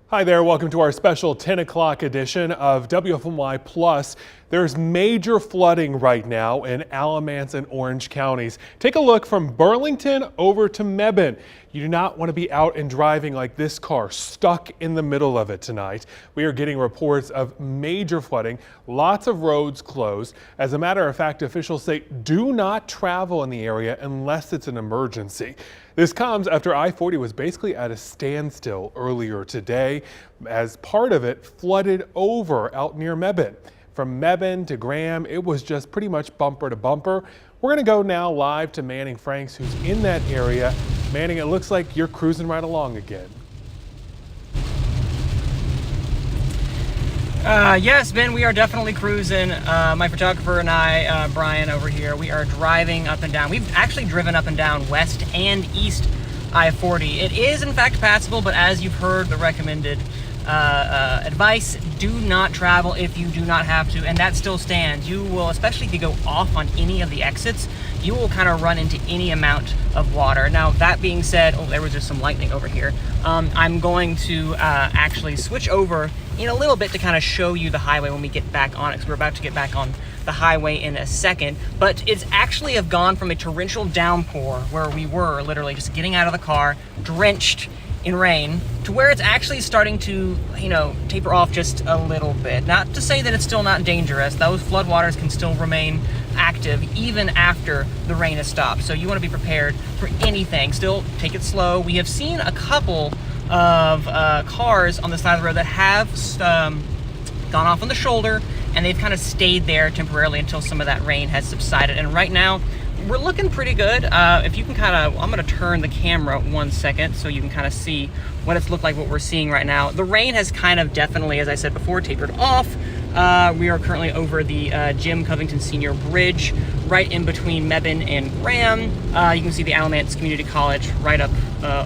Hi there, welcome to our special 10 o'clock edition of WFMY Plus. There's major flooding right now in Alamance and Orange counties. Take a look from Burlington over to Mebane. You do not want to be out and driving like this car, stuck in the middle of it tonight. We are getting reports of major flooding, lots of roads closed. As a matter of fact, officials say do not travel in the area unless it's an emergency. This comes after I-40 was basically at a standstill earlier today as part of it flooded over out near Mebane. From Mebane to Graham, it was just pretty much bumper to bumper. We're going to go now live to Manning Franks, who's in that area. Manning, it looks like you're cruising right along again. Yes, Ben, we are definitely cruising. My photographer and I, Brian over here, we are driving up and down. We've actually driven up and down west and east I-40. It is in fact passable, but as you've heard the recommended advice, do not travel if you do not have to, and that still stands. You will, especially if you go off on any of the exits, you will kind of run into any amount of water. Now, that being said, oh, there was just some lightning over here. I'm going to actually switch over in a little bit to kind of show you the highway when we get back on it, because we're about to get back on the highway in a second. But it's actually have gone from a torrential downpour where we were literally just getting out of the car, drenched in rain, to where it's actually starting to, taper off just a little bit. Not to say that it's still not dangerous. Those floodwaters can still remain active even after the rain has stopped. So you want to be prepared for anything. Still take it slow. We have seen a couple of cars on the side of the road that have gone off on the shoulder, and they've kind of stayed there temporarily until some of that rain has subsided. And right now, we're looking pretty good. If you can I'm gonna turn the camera 1 second so you can kind of see what it's looked like, what we're seeing right now. The rain has kind of definitely, as I said before, tapered off. We are currently over the Jim Covington Senior Bridge, right in between Mebane and Graham. You can see the Alamance Community College right up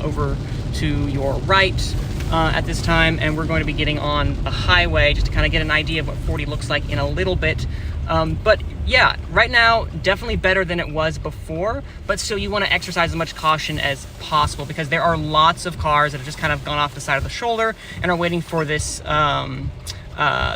over to your right at this time, and we're going to be getting on the highway just to kind of get an idea of what 40 looks like in a little bit. But yeah, right now, definitely better than it was before, but still you want to exercise as much caution as possible, because there are lots of cars that have just kind of gone off the side of the shoulder and are waiting for this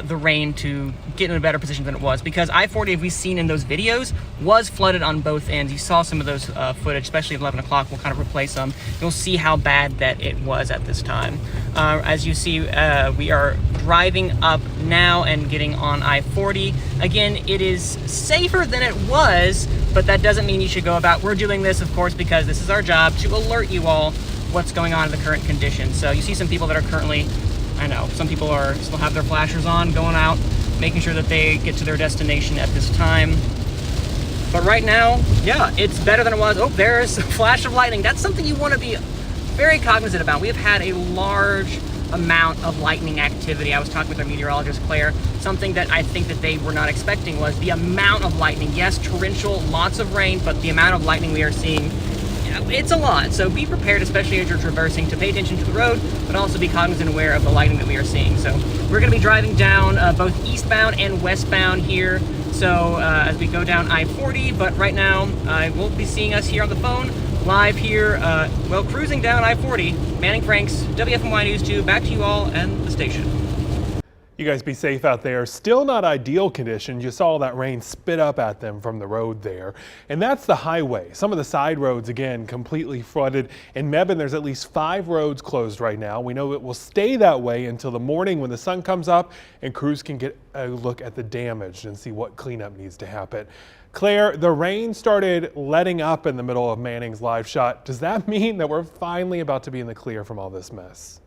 the rain to get in a better position than it was, because I-40, as we've seen in those videos, was flooded on both ends. You saw some of those footage, especially at 11 o'clock. We'll kind of replay some. You'll see how bad that it was at this time. As you see, we are driving up now and getting on I-40. Again, it is safer than it was, but that doesn't mean you should go about. We're doing this, of course, because this is our job, to alert you all what's going on in the current conditions. So you see some people that are currently, I know, some people still have their flashers on, going out, making sure that they get to their destination at this time. But right now, yeah, it's better than it was. Oh, there's a flash of lightning. That's something you want to be very cognizant about. We have had a large amount of lightning activity. I was talking with our meteorologist, Claire. Something that I think that they were not expecting was the amount of lightning. Yes, torrential, lots of rain, but the amount of lightning we are seeing, it's a lot. So be prepared, especially as you're traversing, to pay attention to the road, but also be cognizant and aware of the lightning that we are seeing. So we're going to be driving down both eastbound and westbound here. So as we go down I-40, but right now I will be seeing us here on the phone, live here, cruising down I-40. Manning Franks, WFMY News 2, back to you all and the station. You guys be safe out there. Still not ideal conditions. You saw that rain spit up at them from the road there. And that's the highway. Some of the side roads, again, completely flooded. In Mebane, there's at least 5 roads closed right now. We know it will stay that way until the morning when the sun comes up and crews can get a look at the damage and see what cleanup needs to happen. Claire, the rain started letting up in the middle of Manning's live shot. Does that mean that we're finally about to be in the clear from all this mess?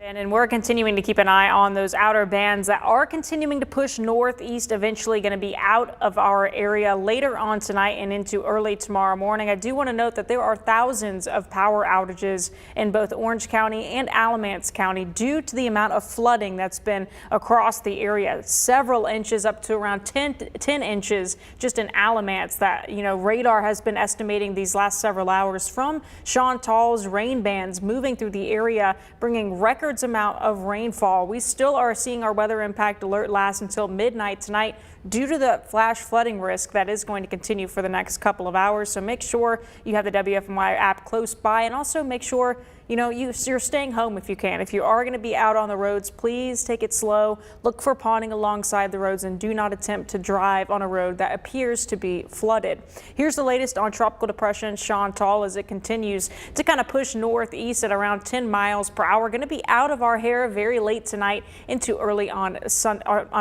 And we're continuing to keep an eye on those outer bands that are continuing to push northeast, eventually going to be out of our area later on tonight and into early tomorrow morning. I do want to note that there are thousands of power outages in both Orange County and Alamance County due to the amount of flooding that's been across the area. Several inches, up to around 10 inches just in Alamance, that, radar has been estimating these last several hours from Chantal's rain bands moving through the area, bringing record amount of rainfall. We still are seeing our weather impact alert last until midnight tonight due to the flash flooding risk that is going to continue for the next couple of hours. So make sure you have the WFMY app close by, and also make sure you're staying home if you can. If you are going to be out on the roads, please take it slow. Look for ponding alongside the roads and do not attempt to drive on a road that appears to be flooded. Here's the latest on Tropical Depression Chantal as it continues to kind of push northeast at around 10 miles per hour. Going to be out of our hair very late tonight into early on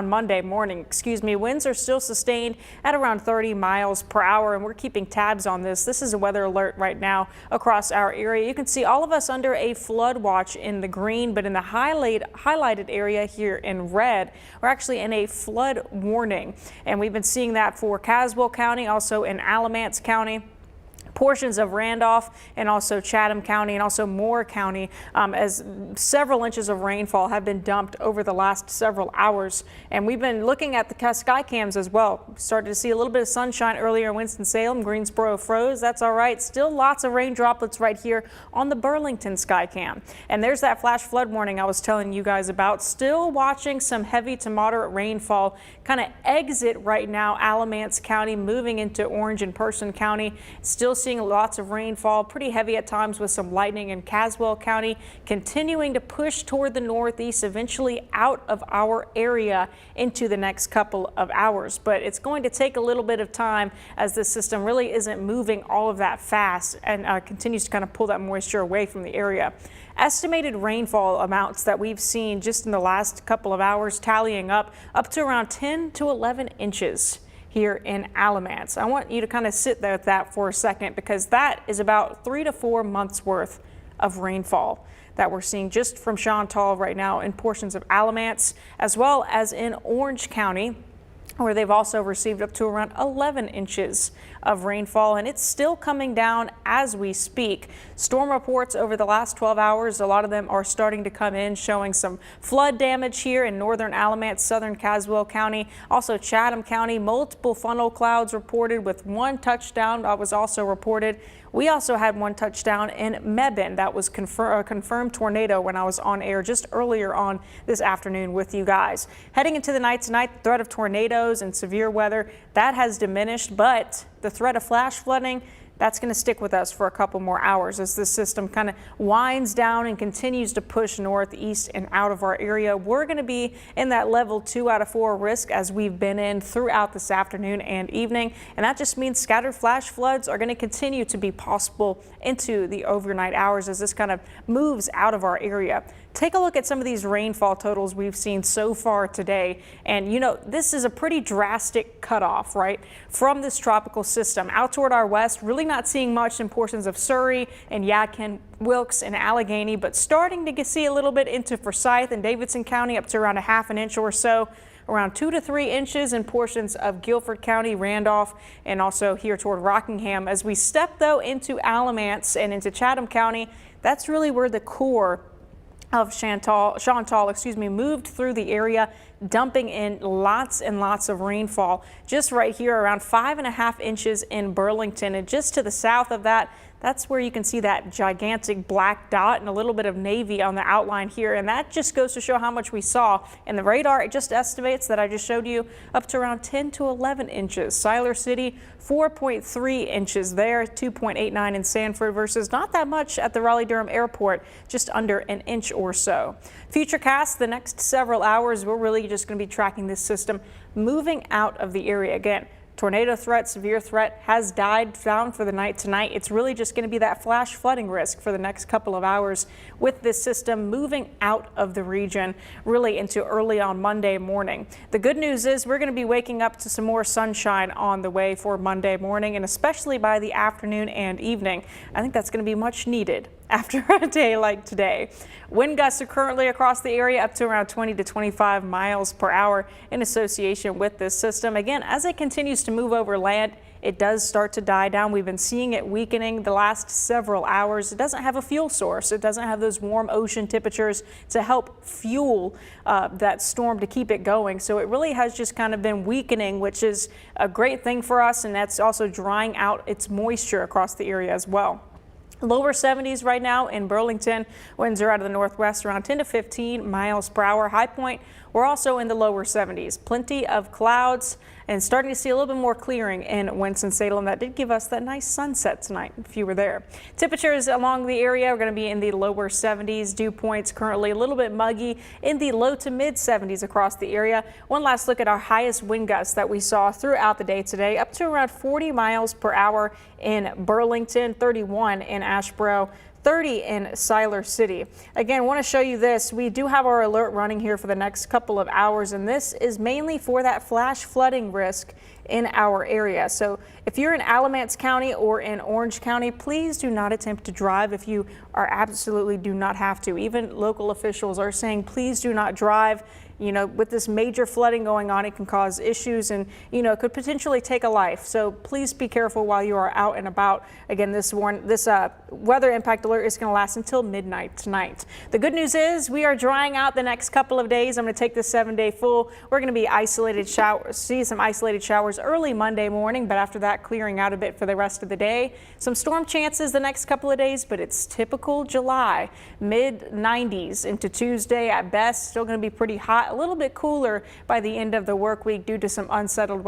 Monday morning. Winds are still sustained at around 30 miles per hour, and we're keeping tabs on this. This is a weather alert right now across our area. You can see all of us under a flood watch in the green, but in the highlighted area here in red, we're actually in a flood warning. And we've been seeing that for Caswell County, also in Alamance County, portions of Randolph, and also Chatham County, and also Moore County, as several inches of rainfall have been dumped over the last several hours. And we've been looking at the sky cams as well. We started to see a little bit of sunshine earlier in Winston-Salem. Greensboro froze. That's all right. Still lots of rain droplets right here on the Burlington sky cam. And there's that flash flood warning I was telling you guys about. Still watching some heavy to moderate rainfall kind of exit right now Alamance County, moving into Orange and Person County. Still seeing lots of rainfall, pretty heavy at times with some lightning in Caswell County, continuing to push toward the northeast, eventually out of our area into the next couple of hours. But it's going to take a little bit of time as the system really isn't moving all of that fast and continues to kind of pull that moisture away from the area. Estimated rainfall amounts that we've seen just in the last couple of hours tallying up to around 10 to 11 inches here in Alamance. I want you to kind of sit there with that for a second, because that is about 3 to 4 months worth of rainfall that we're seeing just from Chantal right now in portions of Alamance, as well as in Orange County, where they've also received up to around 11 inches of rainfall, and it's still coming down as we speak. Storm reports over the last 12 hours, a lot of them are starting to come in, showing some flood damage here in northern Alamance, southern Caswell County, also Chatham County. Multiple funnel clouds reported, with one touchdown that was also reported. We also had one touchdown in Mebane. That was a confirmed tornado when I was on air just earlier on this afternoon with you guys. Heading into the night tonight, the threat of tornadoes and severe weather, that has diminished, but the threat of flash flooding, that's going to stick with us for a couple more hours as this system kind of winds down and continues to push northeast and out of our area. We're going to be in that level 2 out of 4 risk as we've been in throughout this afternoon and evening. And that just means scattered flash floods are going to continue to be possible into the overnight hours as this kind of moves out of our area. Take a look at some of these rainfall totals we've seen so far today. And this is a pretty drastic cutoff, right, from this tropical system out toward our west. Really not seeing much in portions of Surrey and Yadkin, Wilkes and Allegheny, but starting to see a little bit into Forsyth and Davidson County, up to around a half an inch or so. Around 2 to 3 inches in portions of Guilford County, Randolph, and also here toward Rockingham. As we step though into Alamance and into Chatham County, that's really where the core of Chantal, moved through the area, dumping in lots and lots of rainfall. Just right here, around 5.5 inches in Burlington, and just to the south of that, that's where you can see that gigantic black dot and a little bit of navy on the outline here. And that just goes to show how much we saw. And the radar, it just estimates that I just showed you up to around 10 to 11 inches. Siler City, 4.3 inches there, 2.89 in Sanford versus not that much at the Raleigh-Durham Airport, just under an inch or so. Futurecast, the next several hours, we're really just going to be tracking this system moving out of the area again. Tornado threat, severe threat has died down for the night tonight. It's really just going to be that flash flooding risk for the next couple of hours with this system moving out of the region really into early on Monday morning. The good news is we're going to be waking up to some more sunshine on the way for Monday morning, and especially by the afternoon and evening. I think that's going to be much needed after a day like today. Wind gusts are currently across the area up to around 20 to 25 miles per hour in association with this system. Again, as it continues to move over land, it does start to die down. We've been seeing it weakening the last several hours. It doesn't have a fuel source. It doesn't have those warm ocean temperatures to help fuel that storm to keep it going. So it really has just kind of been weakening, which is a great thing for us. And that's also drying out its moisture across the area as well. Lower 70s right now in Burlington. Winds are out of the northwest around 10 to 15 miles per hour. High Point, we're also in the lower 70s. Plenty of clouds and starting to see a little bit more clearing in Winston-Salem. That did give us that nice sunset tonight if you were there. Temperatures along the area are going to be in the lower 70s. Dew points currently a little bit muggy in the low to mid 70s across the area. One last look at our highest wind gusts that we saw throughout the day today, up to around 40 miles per hour in Burlington, 31 in Asheboro, 30 in Siler City. Again, want to show you this. We do have our alert running here for the next couple of hours, and this is mainly for that flash flooding risk in our area. So if you're in Alamance County or in Orange County, please do not attempt to drive if you are absolutely do not have to. Even local officials are saying, please do not drive. You know, with this major flooding going on, it can cause issues and, you know, could potentially take a life. So please be careful while you are out and about. Again, this weather impact alert is going to last until midnight tonight. The good news is we are drying out the next couple of days. I'm going to take this 7-day full. We're going to be see some isolated showers early Monday morning, but after that clearing out a bit for the rest of the day. Some storm chances the next couple of days, but it's typical July. Mid 90s into Tuesday at best. Still going to be pretty hot. A little bit cooler by the end of the work week due to some unsettled weather.